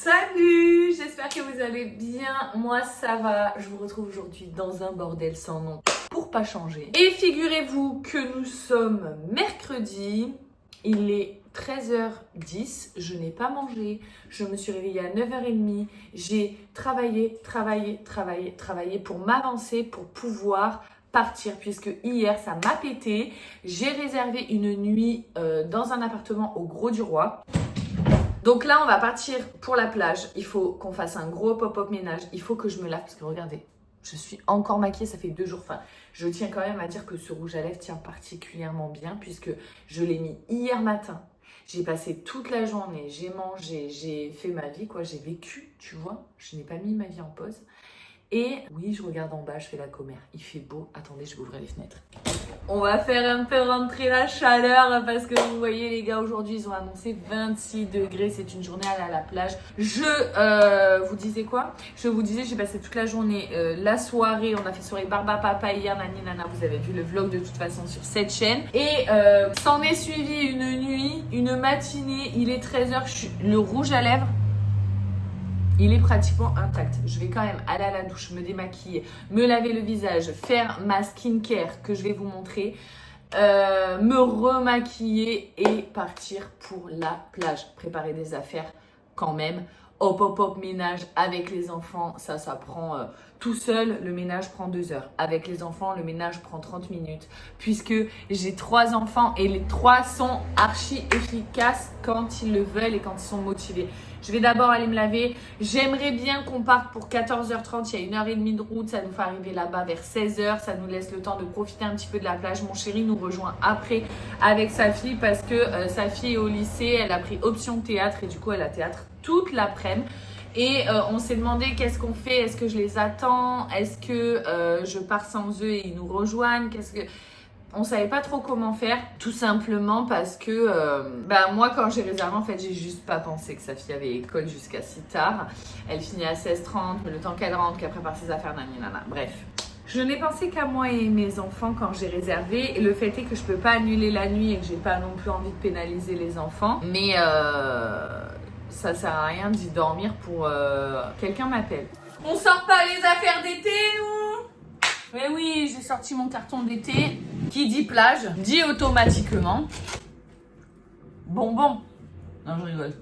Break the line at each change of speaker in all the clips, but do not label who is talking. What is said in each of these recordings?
Salut, j'espère que vous allez bien, moi ça va, je vous retrouve aujourd'hui dans un bordel sans nom pour pas changer. Et figurez-vous que nous sommes mercredi, il est 13h10, je n'ai pas mangé, je me suis réveillée à 9h30, j'ai travaillé pour m'avancer, pour pouvoir partir puisque hier ça m'a pété, j'ai réservé une nuit dans un appartement au Gros du Roi. Donc là, on va partir pour la plage. Il faut qu'on fasse un gros pop-up ménage. Il faut que je me lave parce que regardez, je suis encore maquillée, ça fait 2 jours. Enfin, je tiens quand même à dire que ce rouge à lèvres tient particulièrement bien puisque je l'ai mis hier matin. J'ai passé toute la journée, j'ai mangé, j'ai fait ma vie, quoi. J'ai vécu, tu vois. Je n'ai pas mis ma vie en pause. Et oui, je regarde en bas, je fais la commère. Il fait beau. Attendez, je vais ouvrir les fenêtres. On va faire un peu rentrer la chaleur parce que vous voyez les gars, aujourd'hui ils ont annoncé 26 degrés. C'est une journée à la plage. Je vous disais quoi? Je vous disais, j'ai passé toute la journée, la soirée. On a fait soirée Barba Papa hier, nani nana. Vous avez vu le vlog de toute façon sur cette chaîne. Et s'en est suivi une nuit, une matinée. Il est 13h. Le rouge à lèvres, il est pratiquement intact. Je vais quand même aller à la douche, me démaquiller, me laver le visage, faire ma skincare que je vais vous montrer, me remaquiller et partir pour la plage. Préparer des affaires quand même. Hop, ménage avec les enfants, ça prend tout seul, le ménage prend 2 heures. Avec les enfants, le ménage prend 30 minutes. Puisque j'ai 3 enfants et les 3 sont archi efficaces quand ils le veulent et quand ils sont motivés. Je vais d'abord aller me laver. J'aimerais bien qu'on parte pour 14h30. Il y a 1h30 de route. Ça nous fait arriver là-bas vers 16h. Ça nous laisse le temps de profiter un petit peu de la plage. Mon chéri nous rejoint après avec sa fille parce que sa fille est au lycée. Elle a pris option théâtre et du coup, elle a théâtre toute l'après-midi. Et on s'est demandé qu'est-ce qu'on fait. Est-ce que je les attends? Est-ce que je pars sans eux et ils nous rejoignent? On savait pas trop comment faire, tout simplement parce que moi quand j'ai réservé, en fait j'ai juste pas pensé que sa fille avait école jusqu'à si tard. Elle finit à 16h30, mais le temps qu'elle rentre, qu'elle prépare ses affaires, nanana. Bref, je n'ai pensé qu'à moi et mes enfants quand j'ai réservé. Et le fait est que je peux pas annuler la nuit et que j'ai pas non plus envie de pénaliser les enfants. Mais ça sert à rien d'y dormir pour quelqu'un m'appelle. On sort pas les affaires d'été, nous? Mais oui, j'ai sorti mon carton d'été. Qui dit plage, dit automatiquement bonbon. Non, je rigole.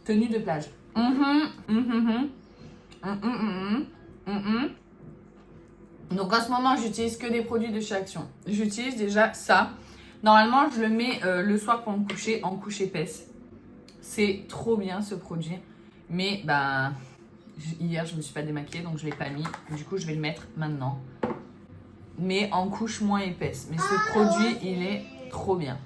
Tenue de plage. Donc en ce moment, j'utilise que des produits de chez Action. J'utilise déjà ça. Normalement, je le mets le soir pour me coucher en couche épaisse. C'est trop bien ce produit. Mais hier, je me suis pas démaquillée, donc je l'ai pas mis. Du coup, je vais le mettre maintenant. Mais en couche moins épaisse. Mais ce produit, il est trop bien.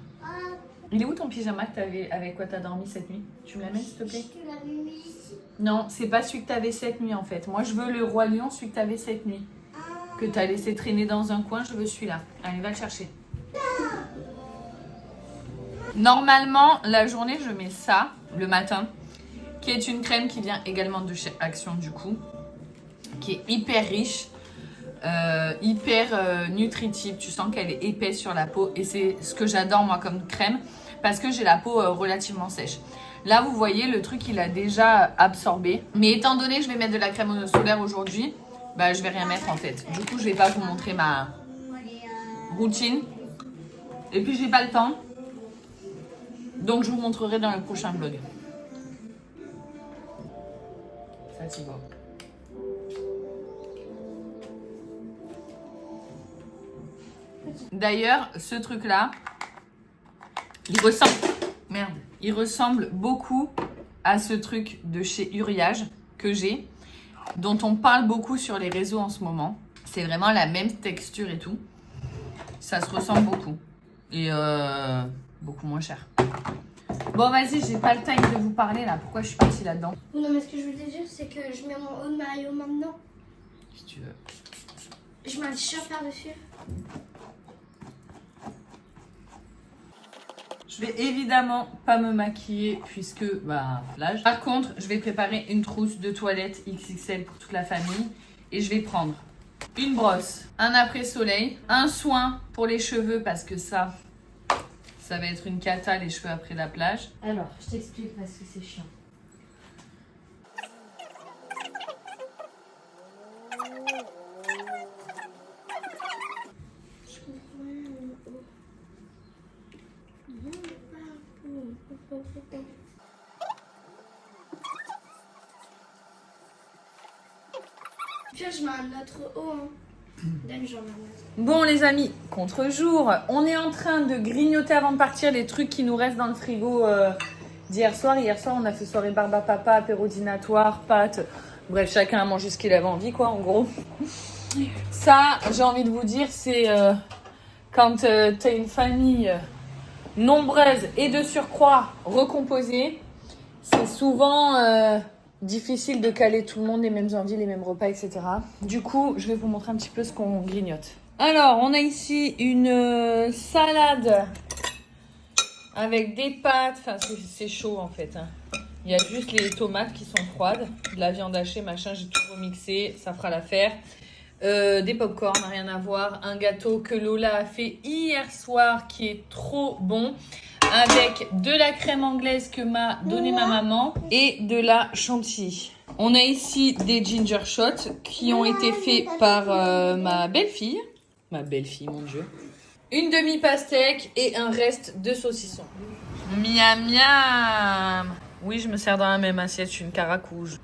Il est où ton pyjama que t'avais, avec quoi t'as dormi cette nuit? Tu me l'amènes s'il te plaît?
Je l'avais mis ici.
Non, c'est pas celui que t'avais cette nuit en fait. Moi je veux le Roi Lion, celui que t'avais cette nuit. Que t'as laissé traîner dans un coin, je veux celui-là. Allez, va le chercher. Normalement, la journée, je mets ça le matin. Qui est une crème qui vient également de chez Action du coup. Qui est hyper riche. Hyper nutritive, tu sens qu'elle est épaisse sur la peau et c'est ce que j'adore moi comme crème parce que j'ai la peau relativement sèche. Là vous voyez le truc il a déjà absorbé, mais étant donné que je vais mettre de la crème solaire aujourd'hui, je vais rien mettre en fait. Du coup je vais pas vous montrer ma routine et puis j'ai pas le temps, donc je vous montrerai dans le prochain vlog. Ça c'est bon. D'ailleurs, ce truc-là, il ressemble beaucoup à ce truc de chez Uriage que j'ai, dont on parle beaucoup sur les réseaux en ce moment. C'est vraiment la même texture et tout. Ça se ressemble beaucoup. Et beaucoup moins cher. Bon, vas-y, j'ai pas le time de vous parler là. Pourquoi je suis partie là-dedans?
Non, mais ce que je voulais dire, c'est que je mets mon haut de maillot maintenant.
Si tu veux.
Je mets un t-shirt par-dessus.
Je vais évidemment pas me maquiller puisque plage. Par contre, je vais préparer une trousse de toilette XXL pour toute la famille et je vais prendre une brosse, un après-soleil, un soin pour les cheveux parce que ça va être une cata les cheveux après la plage.
Alors, je t'explique parce que c'est chiant. Tu vois, je mets un autre haut. Hein. Donne, j'en mets un autre.
Bon les amis, contre-jour, on est en train de grignoter avant de partir les trucs qui nous restent dans le frigo d'hier soir. Hier soir, on a fait soirée barbe à papa, apéro dînatoire, pâtes. Bref, chacun a mangé ce qu'il avait envie, quoi, en gros. Ça, j'ai envie de vous dire, c'est quand t'as une famille nombreuse et de surcroît recomposée, c'est souvent difficile de caler tout le monde, les mêmes envies, les mêmes repas, etc. Du coup, je vais vous montrer un petit peu ce qu'on grignote. Alors, on a ici une salade avec des pâtes. Enfin, c'est chaud en fait. Hein. Il y a juste les tomates qui sont froides, de la viande hachée, machin. J'ai tout remixé, ça fera l'affaire. Des pop-corn, rien à voir. Un gâteau que Lola a fait hier soir qui est trop bon. Avec de la crème anglaise que m'a donné ma maman et de la chantilly. On a ici des ginger shots qui ont été faits par ma belle-fille. Ma belle-fille, mon Dieu. Une demi-pastèque et un reste de saucisson. Miam miam. Oui, je me sers dans la même assiette, je suis une caracouge.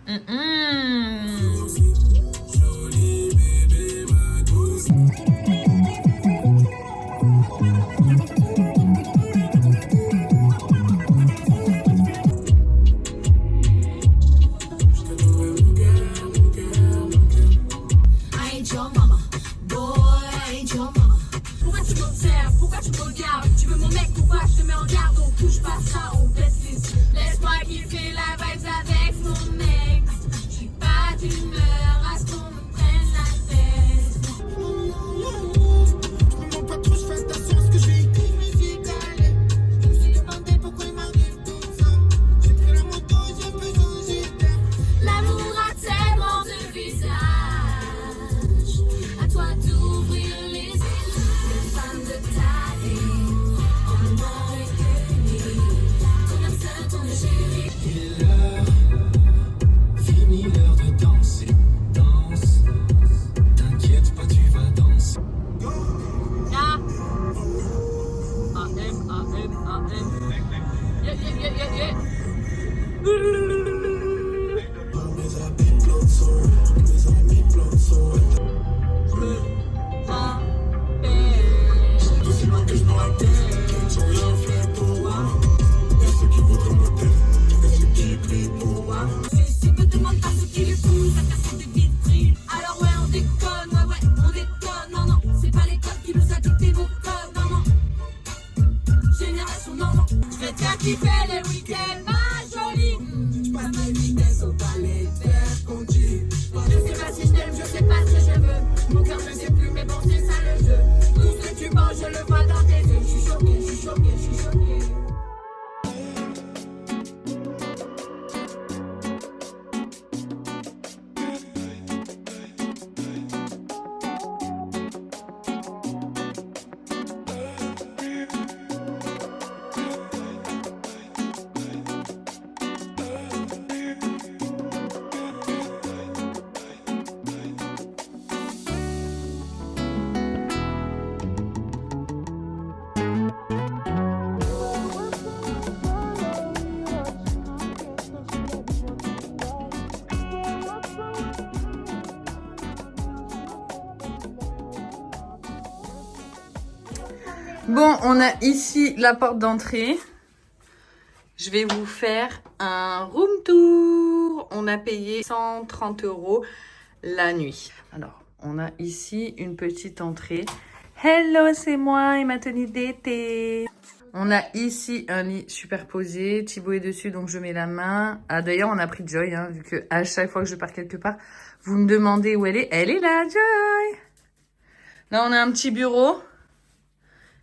Bon, on a ici la porte d'entrée. Je vais vous faire un room tour. On a payé 130 € la nuit. Alors, on a ici une petite entrée. Hello, c'est moi et ma tenue d'été. On a ici un lit superposé. Thibaut est dessus, donc je mets la main. Ah, d'ailleurs, on a pris Joy, hein, vu que à chaque fois que je pars quelque part, vous me demandez où elle est. Elle est là, Joy. Là, on a un petit bureau.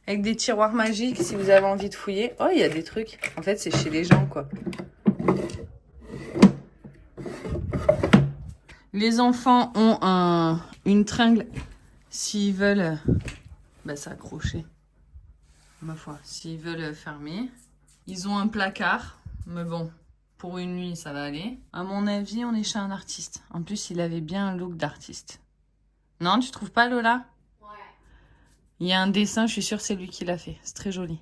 Avec des tiroirs magiques, si vous avez envie de fouiller. Oh, il y a des trucs. En fait, c'est chez les gens, quoi. Les enfants ont une tringle. S'ils veulent s'accrocher. Ma foi, s'ils veulent fermer. Ils ont un placard. Mais bon, pour une nuit, ça va aller. À mon avis, on est chez un artiste. En plus, il avait bien un look d'artiste. Non, tu trouves pas, Lola ? Il y a un dessin, je suis sûre que c'est lui qui l'a fait. C'est très joli.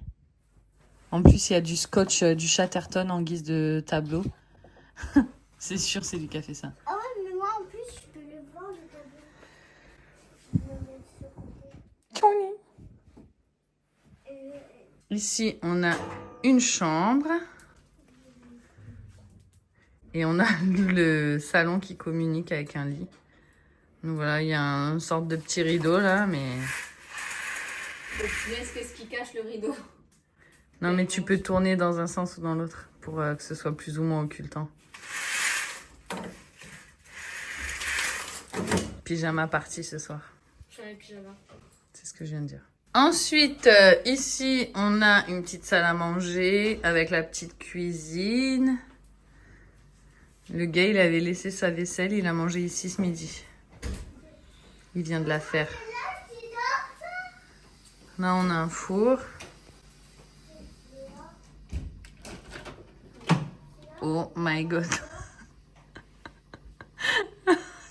En plus, il y a du scotch, du Chatterton en guise de tableau. C'est sûr, c'est lui qui a fait ça.
Ah ouais, mais moi en plus, je peux le voir le
Ici, on a une chambre. Et on a le salon qui communique avec un lit. Donc voilà, il y a une sorte de petit rideau là, mais...
Qu'est-ce qui cache le rideau?
Non, mais tu peux tourner dans un sens ou dans l'autre pour que ce soit plus ou moins occultant. Pyjama party ce soir.
Je suis en pyjama.
C'est ce que je viens de dire. Ensuite, ici, on a une petite salle à manger avec la petite cuisine. Le gars, il avait laissé sa vaisselle, il a mangé ici ce midi. Il vient de la faire. Là, on a un four. Oh my god.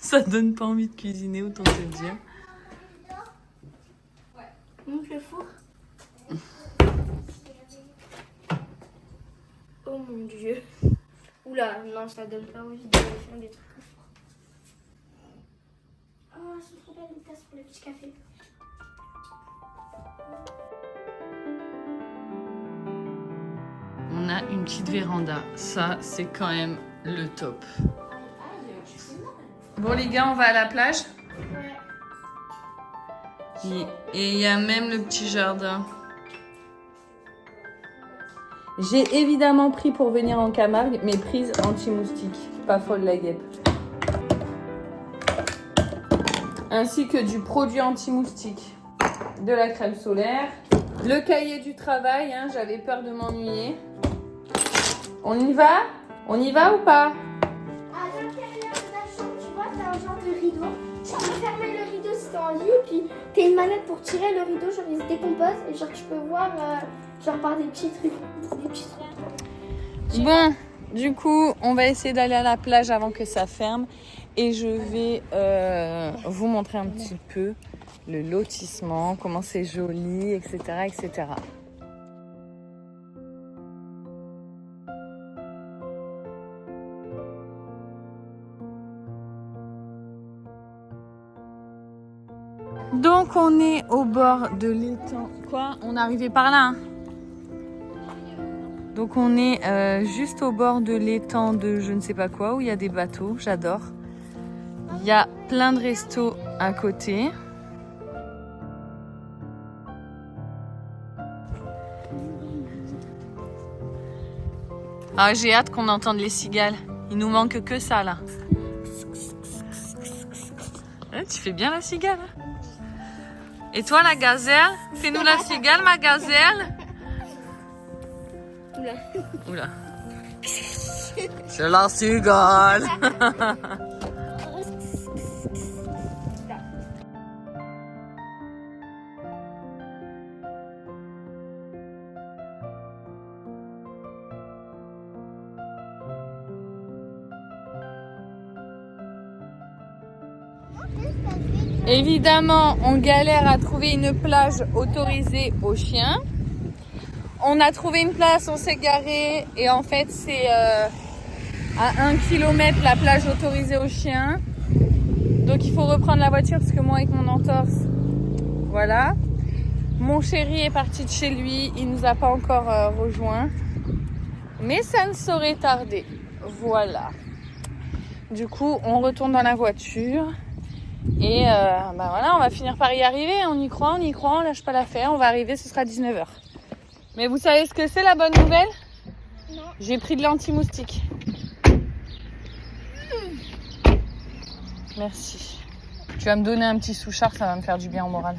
Ça donne pas envie de cuisiner, autant te dire.
Montre le four. Oh mon dieu. Oula, non, ça donne pas envie de faire des trucs. Oh, c'est trop belle une tasse pour le petit café.
On a une petite véranda. Ça, c'est quand même le top. Bon, les gars, on va à la plage.
Ouais.
Et il y a même le petit jardin. J'ai évidemment pris pour venir en Camargue mes prises anti-moustiques. Pas folle la guêpe. Ainsi que du produit anti-moustique. De la crème solaire. Le cahier du travail, hein, j'avais peur de m'ennuyer. On y va? On y va ou pas?
À l'intérieur de la chambre, tu vois, t'as un genre de rideau. Tu peux fermer le rideau si t'as envie, et puis t'as une manette pour tirer le rideau, genre il se décompose, et genre tu peux voir genre par des petits trucs. Des petits trucs.
Bon, du coup, on va essayer d'aller à la plage avant que ça ferme. Et je vais vous montrer un petit peu le lotissement, comment c'est joli, etc., etc. Donc on est au bord de l'étang. Quoi? On est arrivé par là, hein? Donc on est juste au bord de l'étang de je ne sais pas quoi, où il y a des bateaux, j'adore. Il y a plein de restos à côté. Ah, j'ai hâte qu'on entende les cigales. Il nous manque que ça là. Tu fais bien la cigale, hein? Et toi la gazelle? Fais-nous la cigale, ma gazelle.
Oula.
Oula. C'est la cigale. Évidemment, on galère à trouver une plage autorisée aux chiens. On a trouvé une place, on s'est garé et en fait c'est à 1 km la plage autorisée aux chiens. Donc il faut reprendre la voiture parce que moi avec mon entorse, voilà. Mon chéri est parti de chez lui, il nous a pas encore rejoint. Mais ça ne saurait tarder, voilà. Du coup on retourne dans la voiture. Et bah voilà, on va finir par y arriver, on y croit, on lâche pas l'affaire, on va arriver, ce sera 19h. Mais vous savez ce que c'est la bonne nouvelle?
Non.
J'ai pris de l'anti-moustique. Merci. Tu vas me donner un petit souchard, ça va me faire du bien au moral.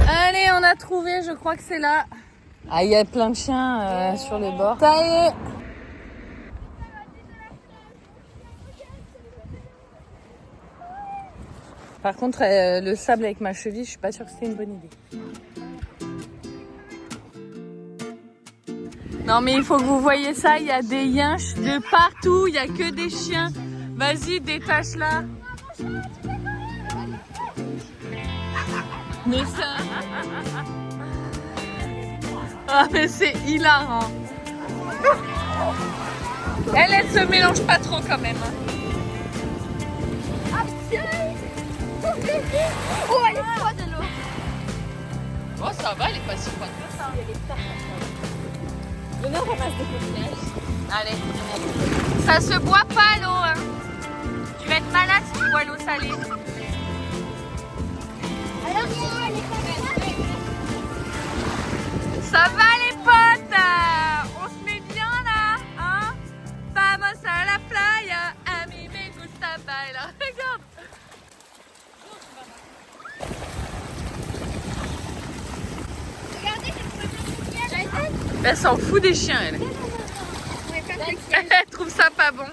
Allez, on a trouvé, je crois que c'est là. Ah, il y a plein de chiens sur les bords. Ça y est. Par contre, le sable avec ma cheville, je suis pas sûre que c'était une bonne idée. Non mais il faut que vous voyez ça, il y a des yinches de partout, il y a que des chiens. Vas-y, détache-la. Mais ça... Ah mais c'est hilarant. Elle se mélange pas trop quand même.
Oh, elle est froide l'eau.
Oh, ça va, elle est pas si froide que ça.
Le nord ramasse des coquillages.
Allez. Ça se boit pas l'eau. Hein. Tu vas être malade si tu bois l'eau salée.
Alors, elle est pas froide.
Ça va les potes? On se met bien là, hein? Vamos a la playa, a mí me gusta bailar. Regarde.
Regardez, j'ai trouvé un coquillage.
Elle s'en fout des chiens, elle. Elle trouve ça pas bon.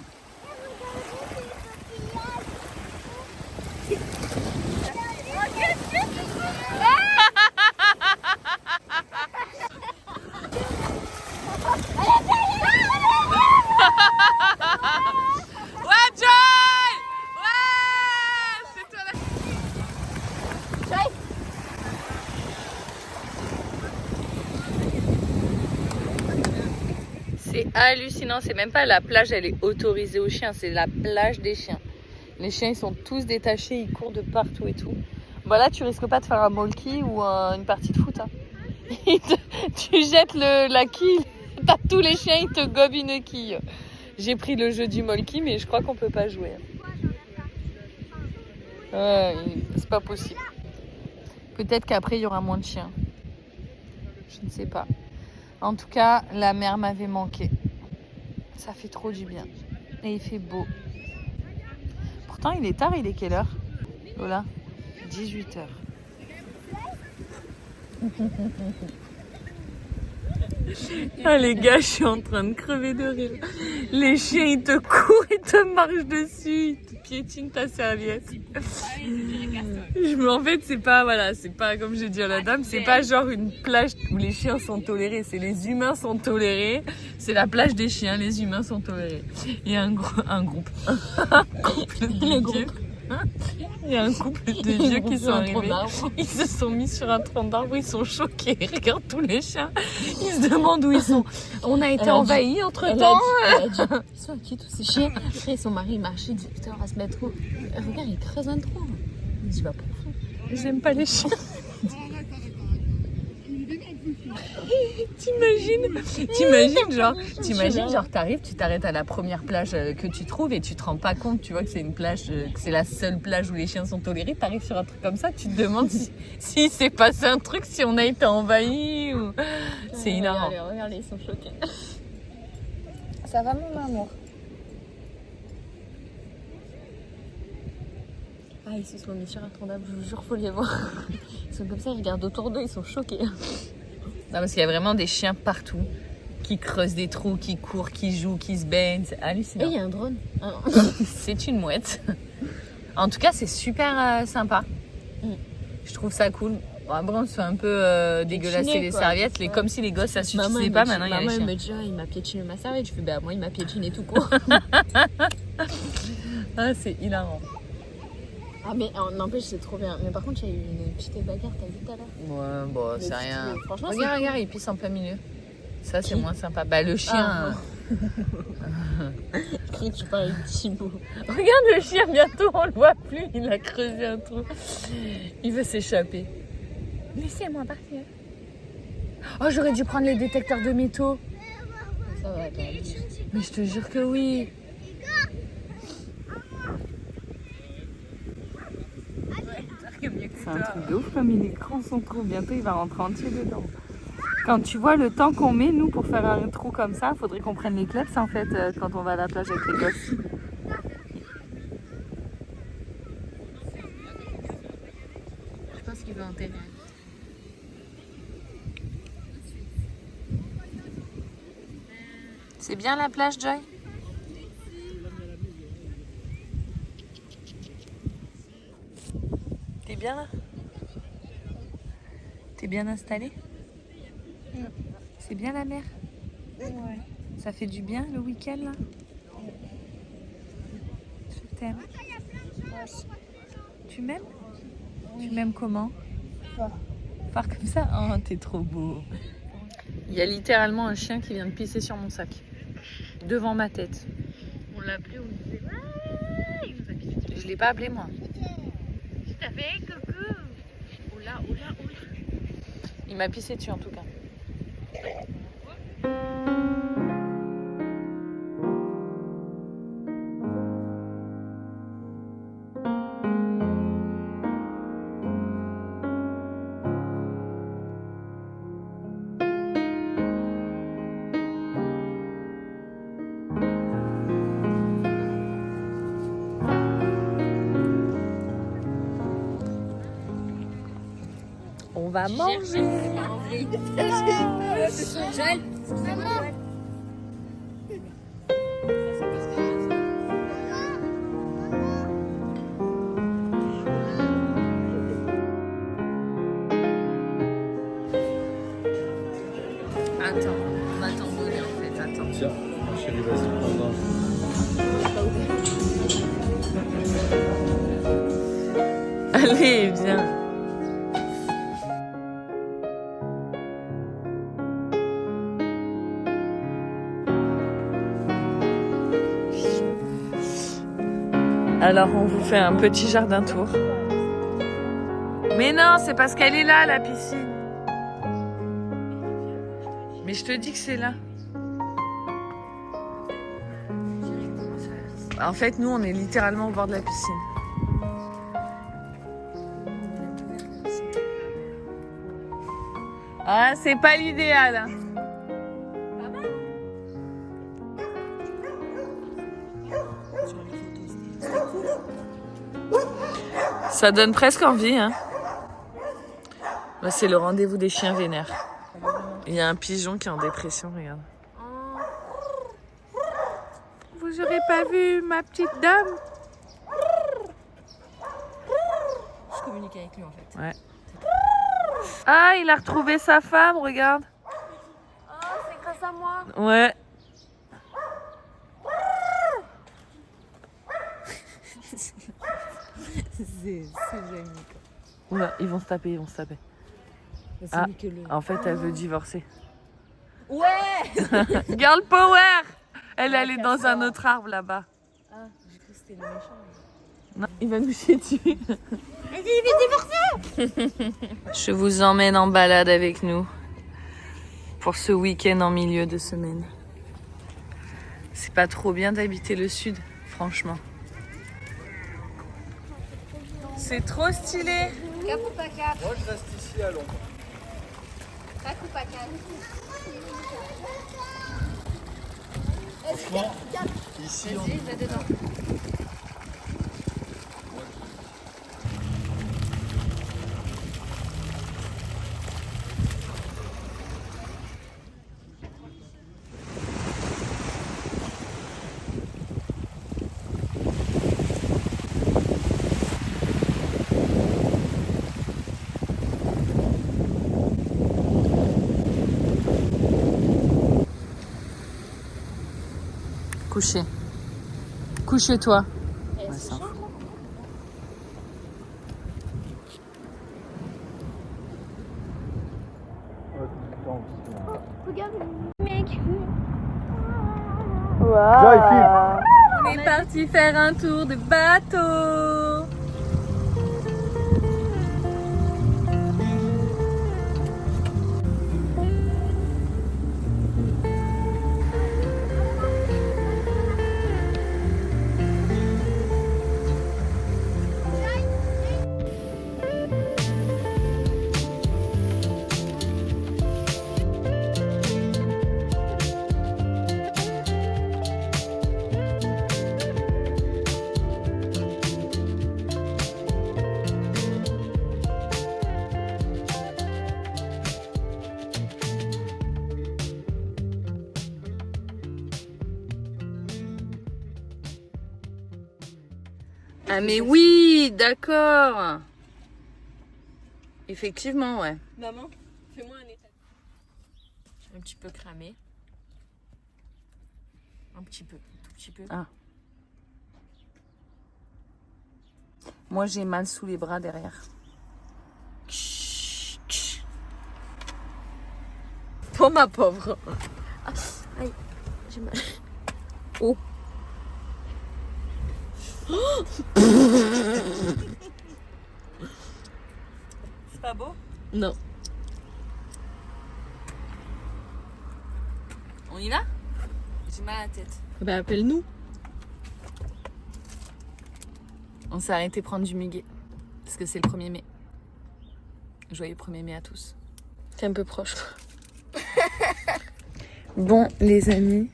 Ouais, Joy! Ouais! C'est toi là. C'est hallucinant, c'est même pas la plage, elle est autorisée aux chiens, c'est la plage des chiens. Les chiens ils sont tous détachés, ils courent de partout et tout. Bah là tu risques pas de faire un molki ou une partie de foot. Hein. Tu jettes la quille, t'as tous les chiens, ils te gobent une quille. J'ai pris le jeu du molki mais je crois qu'on peut pas jouer. C'est pas possible. Peut-être qu'après il y aura moins de chiens. Je ne sais pas. En tout cas, la mer m'avait manqué. Ça fait trop du bien. Et il fait beau. Pourtant, il est tard, il est quelle heure? Lola 18h. Ah les gars, je suis en train de crever de rire. Les chiens, ils te courent, ils te marchent dessus, ils te piétinent ta serviette. En fait, c'est pas comme j'ai dit à la dame, c'est pas genre une plage où les chiens sont tolérés, c'est les humains sont tolérés. C'est la plage des chiens, les humains sont tolérés. Il y a un groupe. Il y a un couple de vieux qui sont arrivés. Ils se sont mis sur un tronc d'arbre, ils sont choqués. Ils regardent tous les chiens. Ils se demandent où ils sont. On a été envahis entre temps.
Ils sont inquiets tous ces chiens. Après son mari marchait, il dit putain on va se mettre où? Regarde il creuse un trou. Il dit va profond.
J'aime pas les chiens. T'imagines genre t'arrives, tu t'arrêtes à la première plage que tu trouves et tu te rends pas compte, tu vois que c'est une plage, que c'est la seule plage où les chiens sont tolérés. T'arrives sur un truc comme ça, tu te demandes si s'est passé un truc, si on a été envahi ou. C'est hilarant.
Regardez, ils sont choqués.
Ça va mon amour?
Ah ils se sont mis sur un tronc d'arbre, je vous jure faut les voir. Ils sont comme ça, ils regardent autour d'eux, ils sont choqués.
Non, parce qu'il y a vraiment des chiens partout qui creusent des trous, qui courent, qui jouent, qui se baignent. C'est hallucinant.
Et il y a un drone. Ah,
C'est une mouette. En tout cas, c'est super sympa. Je trouve ça cool. Bon, après, on se fait un peu dégueulasser les
quoi.
serviettes,
Ouais.
comme si les gosses ça
maman,
suffisait
elle
pas.
me dit-
Maintenant, il y a les
maman, elle
chiens.
me dit ah, il m'a piétiné ma serviette. Je fais bah moi il m'a piétiné tout court.
Ah, c'est hilarant.
Ah mais n'empêche c'est trop bien. Mais par contre il y a eu une petite bagarre, t'as vu tout à l'heure?
Ouais, bon,
Mais
c'est rien.
mais franchement,
Regarde, il pisse en plein milieu. Ça, c'est
Qui?
moins sympa. Bah, le chien.
Ah. Je croyais que tu parlais de Thibaut.
Regarde le chien, bientôt on le voit plus. Il a creusé un trou. Il veut s'échapper. Laissez-moi partir. Oh, j'aurais dû prendre les détecteurs de métaux.
Ça va, attends.
Mais je te jure que oui. C'est un truc de ouf comme il est grand son trou. Bientôt il va rentrer entier dedans. Quand tu vois le temps qu'on met nous pour faire un trou comme ça, faudrait qu'on prenne les kleps en fait quand on va à la plage avec les gosses.
Je pense qu'il veut enterrer.
C'est bien la plage, Joy? T'es bien là? T'es bien installée? C'est bien la mer? Ouais. Ça fait du bien le week-end là? Je t'aime. Tu m'aimes? Tu m'aimes comment? Fort comme ça? Oh, t'es trop beau. Il y a littéralement un chien qui vient de pisser sur mon sac. Devant ma tête. On l'a appelé, on disait. Je l'ai pas appelé moi.
t'as fait coucou. Oula, oula, oula.
Il m'a pissé dessus en tout cas. On va manger. Attends, on va t'en donner en fait, attends.
Tiens, chérie, vas-y, prends-en.
Allez, viens. Alors on vous fait un petit jardin tour. Mais non, c'est parce qu'elle est là, la piscine. Mais je te dis que c'est là. En fait, nous, on est littéralement au bord de la piscine. Ah, c'est pas l'idéal. Hein. Ça donne presque envie, hein. Là, c'est le rendez-vous des chiens vénères. Il y a un pigeon qui est en dépression, regarde. Vous aurez pas vu ma petite dame?
Je communique avec lui en fait.
Ouais. Ah, il a retrouvé sa femme, regarde.
Oh, c'est grâce à moi.
Ouais.
C'est génial.
Oula, ils vont se taper, ils vont se taper. Ah, en fait, elle veut divorcer.
Ouais.
Girl power! Elle est dans un autre arbre là-bas.
Ah, j'ai cru que c'était le méchant.
Non, il va nous chier dessus. Je vous emmène en balade avec nous pour ce week-end en milieu de semaine. C'est pas trop bien d'habiter le sud, franchement. C'est trop stylé.
Moi, je reste ici à l'ombre. Franchement, ici, on...
Couchez. Couchez-toi. Ouais, ça.
Regarde, mec.
On est parti faire un tour de bateau. Ah mais oui, d'accord. Effectivement, ouais.
Maman, fais-moi un état. Je suis un petit peu cramée. Un petit peu, tout petit peu.
Ah. Moi, j'ai mal sous les bras derrière.
Toi, ma pauvre.
Aïe, j'ai mal.
Oh.
pas beau?
Non.
On y va? J'ai mal à la tête.
Bah appelle-nous.
On s'est arrêté prendre du muguet. Parce que c'est le 1er mai. Joyeux 1er mai à tous.
T'es un peu proche.
Bon, les amis,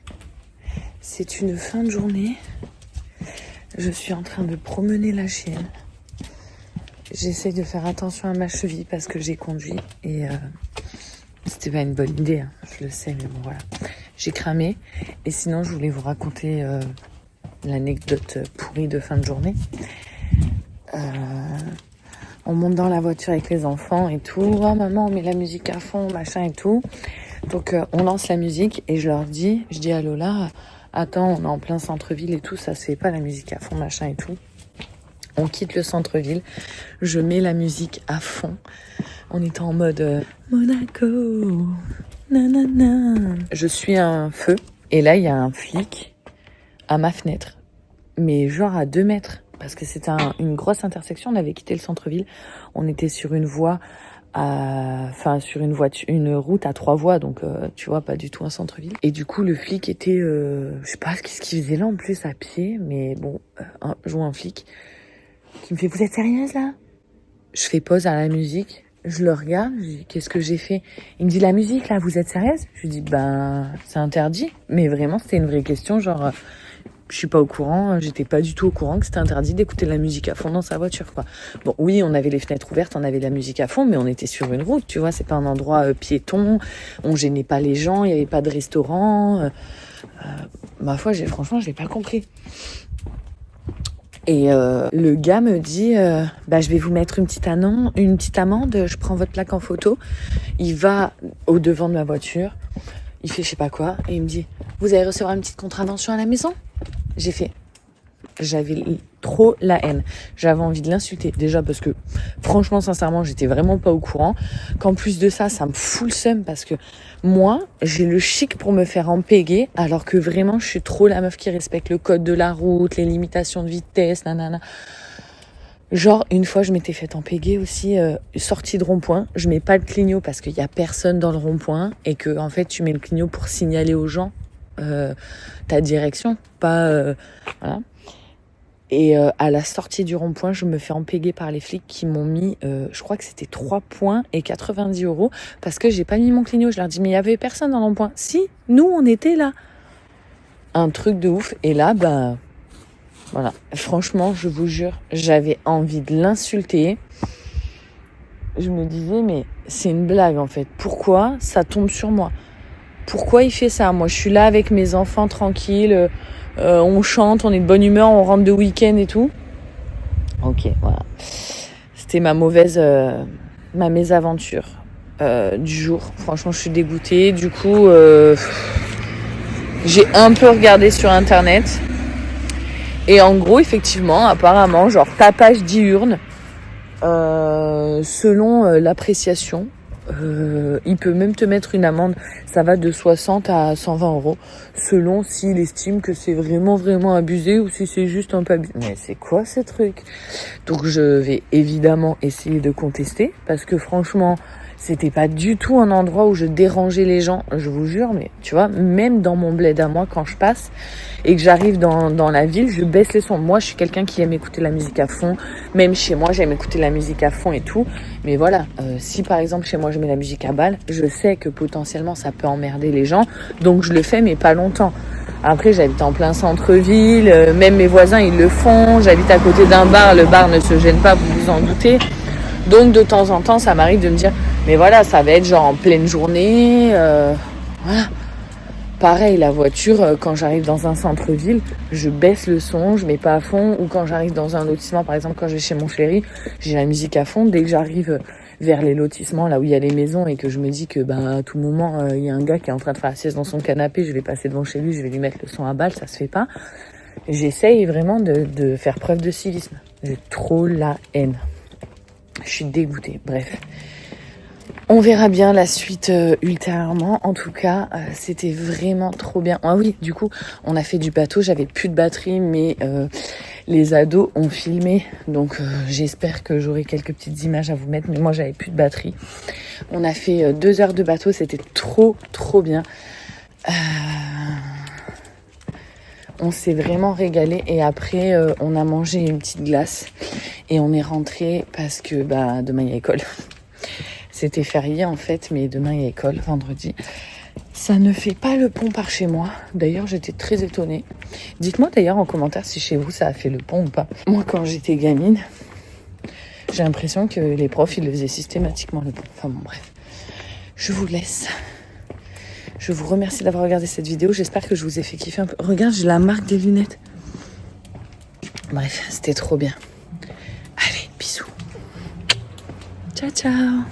c'est une fin de journée. Je suis en train de promener la chienne. J'essaye de faire attention à ma cheville parce que j'ai conduit et c'était pas une bonne idée, hein, je le sais, mais bon voilà. J'ai cramé et sinon je voulais vous raconter l'anecdote pourrie de fin de journée. On monte dans la voiture avec les enfants et tout. Oh maman, on met la musique à fond, machin et tout. Donc on lance la musique et je dis à Lola, attends, on est en plein centre-ville et tout, ça se fait pas la musique à fond, machin et tout. On quitte le centre-ville, je mets la musique à fond. On était en mode Monaco, nanana. Je suis à un feu et là il y a un flic à ma fenêtre, mais genre à 2 mètres. Parce que c'était une grosse intersection, on avait quitté le centre-ville, on était sur une voie, sur une route à 3 voies, donc tu vois, pas du tout un centre-ville. Et du coup, le flic était, je sais pas ce qu'il faisait là en plus à pied, mais bon, je vois un flic qui me fait, vous êtes sérieuse là? Je fais pause à la musique, je le regarde, je dis, qu'est-ce que j'ai fait? Il me dit, la musique là, vous êtes sérieuse? Je lui dis, ben, c'est interdit, mais vraiment, c'était une vraie question, genre... Je suis pas au courant, j'étais pas du tout au courant que c'était interdit d'écouter de la musique à fond dans sa voiture, quoi. Bon, oui, on avait les fenêtres ouvertes, on avait la musique à fond, mais on était sur une route, tu vois, c'est pas un endroit piéton, on gênait pas les gens, il y avait pas de restaurant. Ma foi, franchement, je l'ai pas compris. Et le gars me dit, je vais vous mettre une petite amende, je prends votre plaque en photo. Il va au devant de ma voiture, il fait je sais pas quoi, et il me dit, vous allez recevoir une petite contravention à la maison? J'avais trop la haine. J'avais envie de l'insulter. Déjà parce que, franchement, sincèrement, j'étais vraiment pas au courant. Qu'en plus de ça, ça me fout le seum parce que moi, j'ai le chic pour me faire empéguer alors que vraiment, je suis trop la meuf qui respecte le code de la route, les limitations de vitesse, nanana. Genre, une fois, je m'étais fait empéguer aussi, sortie de rond-point. Je mets pas le clignot parce qu'il y a personne dans le rond-point et que, en fait, tu mets le clignot pour signaler aux gens ta direction, pas voilà. Et à la sortie du rond-point, je me fais empéguer par les flics qui m'ont mis, je crois que c'était 3 points et 90 € parce que j'ai pas mis mon clignot. Je leur dis mais il y avait personne dans le rond-point. Si, nous on était là. Un truc de ouf. Et là, voilà. Franchement, je vous jure, j'avais envie de l'insulter. Je me disais mais c'est une blague en fait. Pourquoi ça tombe sur moi? Pourquoi il fait ça? Moi, je suis là avec mes enfants tranquilles, on chante, on est de bonne humeur, on rentre de week-end et tout. Ok, voilà. C'était ma mésaventure du jour. Franchement, je suis dégoûtée. Du coup, j'ai un peu regardé sur Internet. Et en gros, effectivement, apparemment, genre tapage diurne, selon l'appréciation. Il peut même te mettre une amende, ça va de 60 à 120 € selon s'il estime que c'est vraiment abusé ou si c'est juste un peu abusé. Mais c'est quoi ce truc? Donc je vais évidemment essayer de contester parce que franchement c'était pas du tout un endroit où je dérangeais les gens, je vous jure, mais tu vois, même dans mon bled à moi, quand je passe et que j'arrive dans la ville, je baisse les sons. Moi, je suis quelqu'un qui aime écouter la musique à fond. Même chez moi, j'aime écouter la musique à fond et tout. Mais voilà, si par exemple chez moi, je mets la musique à balle, je sais que potentiellement, ça peut emmerder les gens. Donc, je le fais, mais pas longtemps. Après, j'habite en plein centre-ville. Même mes voisins, ils le font. J'habite à côté d'un bar. Le bar ne se gêne pas, vous vous en doutez. Donc, de temps en temps, ça m'arrive de me dire... Mais voilà, ça va être genre en pleine journée. Voilà. Pareil, la voiture, quand j'arrive dans un centre-ville, je baisse le son, je mets pas à fond. Ou quand j'arrive dans un lotissement, par exemple, quand je vais chez mon chéri, j'ai la musique à fond. Dès que j'arrive vers les lotissements, là où il y a les maisons, et que je me dis que à tout moment, il y a un gars qui est en train de faire la sieste dans son canapé, je vais passer devant chez lui, je vais lui mettre le son à balle, ça se fait pas. J'essaye vraiment de faire preuve de civisme. J'ai trop la haine. Je suis dégoûtée, bref. On verra bien la suite ultérieurement. En tout cas, c'était vraiment trop bien. Ah oui, du coup, on a fait du bateau. J'avais plus de batterie, mais Les ados ont filmé, donc j'espère que j'aurai quelques petites images à vous mettre, mais moi j'avais plus de batterie. On a fait 2 heures de bateau, c'était trop bien. On s'est vraiment régalé et après on a mangé une petite glace et on est rentré parce que demain il y a école. C'était férié en fait, mais demain il y a école, vendredi. Ça ne fait pas le pont par chez moi. D'ailleurs, j'étais très étonnée. Dites-moi d'ailleurs en commentaire si chez vous ça a fait le pont ou pas. Moi, quand j'étais gamine, j'ai l'impression que les profs, ils le faisaient systématiquement le pont. Enfin bon, bref. Je vous laisse. Je vous remercie d'avoir regardé cette vidéo. J'espère que je vous ai fait kiffer un peu. Regarde, j'ai la marque des lunettes. Bref, c'était trop bien. Allez, bisous. Ciao, ciao.